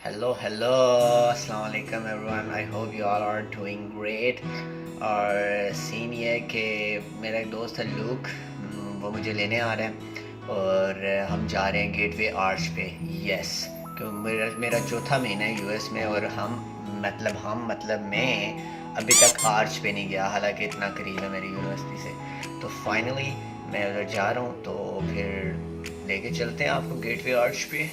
Hello अस्सलाम वालेकुम everyone. I hope you all are doing great. और सीन ये है कि मेरा एक दोस्त है लूक, वो मुझे लेने आ रहे हैं और हम जा रहे हैं गेटवे आर्च पे। यस, क्यों मेरा चौथा महीना है यूएस में और हम मैं अभी तक आर्च पे नहीं गया, हालांकि इतना करीब है मेरी यूनिवर्सिटी से। तो फाइनली मैं उधर जा रहा हूँ, तो फिर लेके चलते हैं आपको गेटवे आर्च पे।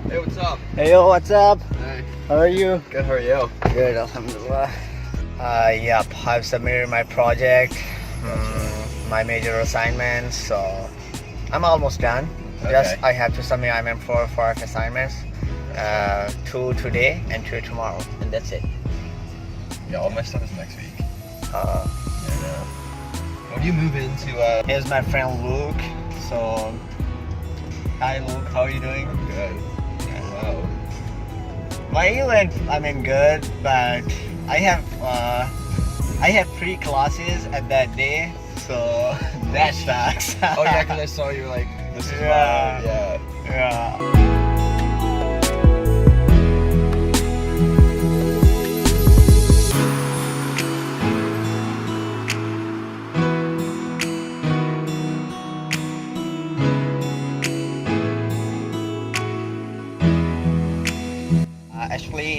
Hey, what's up? Hey yo, what's up? Hey. How are you? Good, how are you? Good, alhamdulillah. Yep, I've submitted my project, my major assignments, so I'm almost done. Just I have to submit. I'm in for 5 assignments, 2 today and 2 tomorrow, and that's it. Yeah, all my stuff is next week. Yeah. When do you move into, Here's my friend Luke. So, hi Luke, how are you doing? I'm good. Wow. My England, I mean, good, but I have 3 classes at that day, so that sucks. Oh yeah, because I saw you like, this is Yeah. yeah. Yeah. Actually,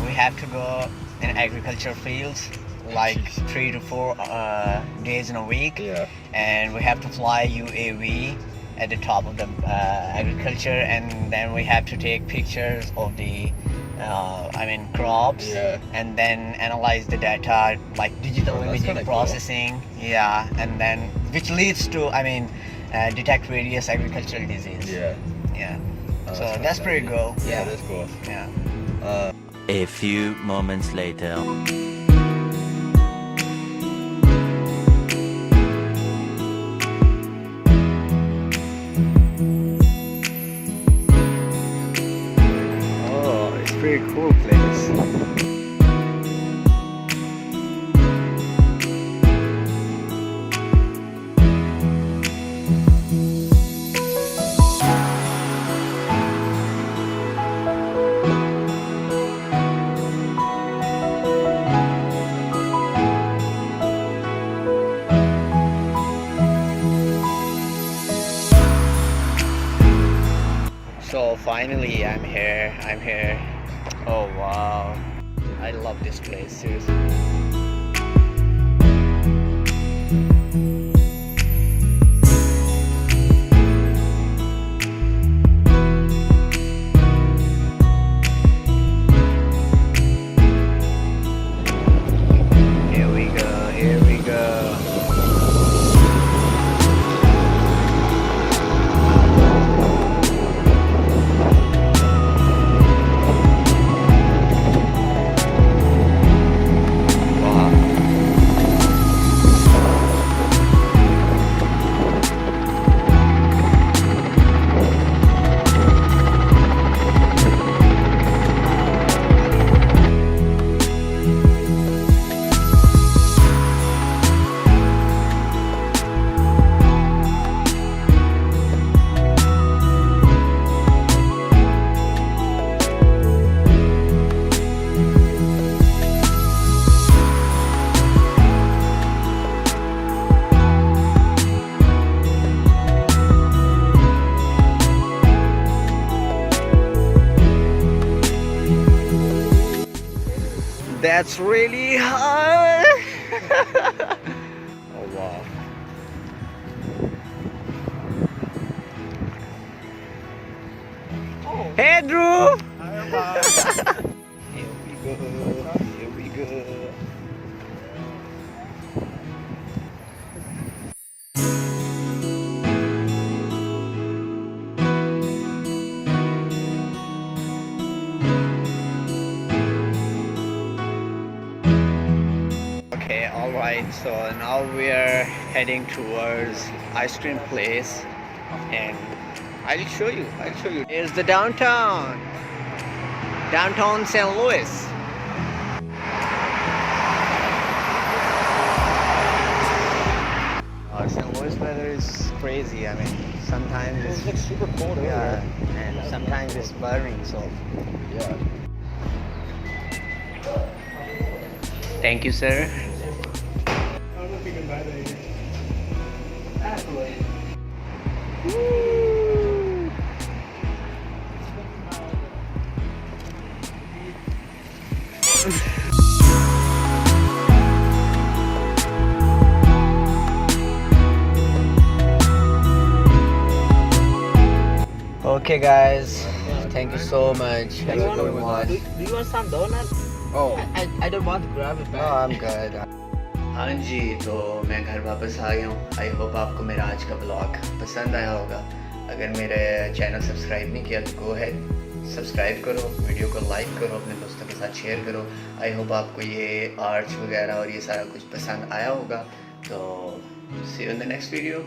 we have to go in agriculture fields like 3 to 4 days in a week, Yeah. and we have to fly UAV at the top of the agriculture, and then we have to take pictures of the crops, Yeah. and then analyze the data like digital Oh, that's imaging kinda cool. processing. Yeah, and then which leads to detect various agricultural disease. Yeah. Yeah. Oh, So kinda that's pretty exciting. cool. Yeah, that's cool. Yeah. A few moments later. Oh, it's pretty cool place. So finally I'm here. Oh wow. I love this place, seriously. Here we go, here we go. Wow. That's really high. Oh wow. Hey Drew. Here we go. Here we go. Okay, alright, so now we're heading towards ice cream place, and I'll show you. Here's the downtown St. Louis. St. Louis weather is crazy. I mean, sometimes It's it's like super cold earlier. and sometimes it's blurring. So Yeah. thank you, sir. I don't know if you can buy that here. Okay, guys. Thank you so much. Have a good one. Do you want some donut? Oh. I don't want to grab it No, back. I'm good. हाँ जी, तो मैं घर वापस आ गया हूँ. I hope आपको मेरा आज का ब्लॉग पसंद आया होगा. अगर मेरे चैनल सब्सक्राइब नहीं किया तो गो अहेड सब्सक्राइब करो, वीडियो को लाइक करो, अपने दोस्तों के साथ शेयर करो. आई होप आपको ये आर्ट्स वगैरह और ये सारा कुछ पसंद आया होगा. तो see you in the next video.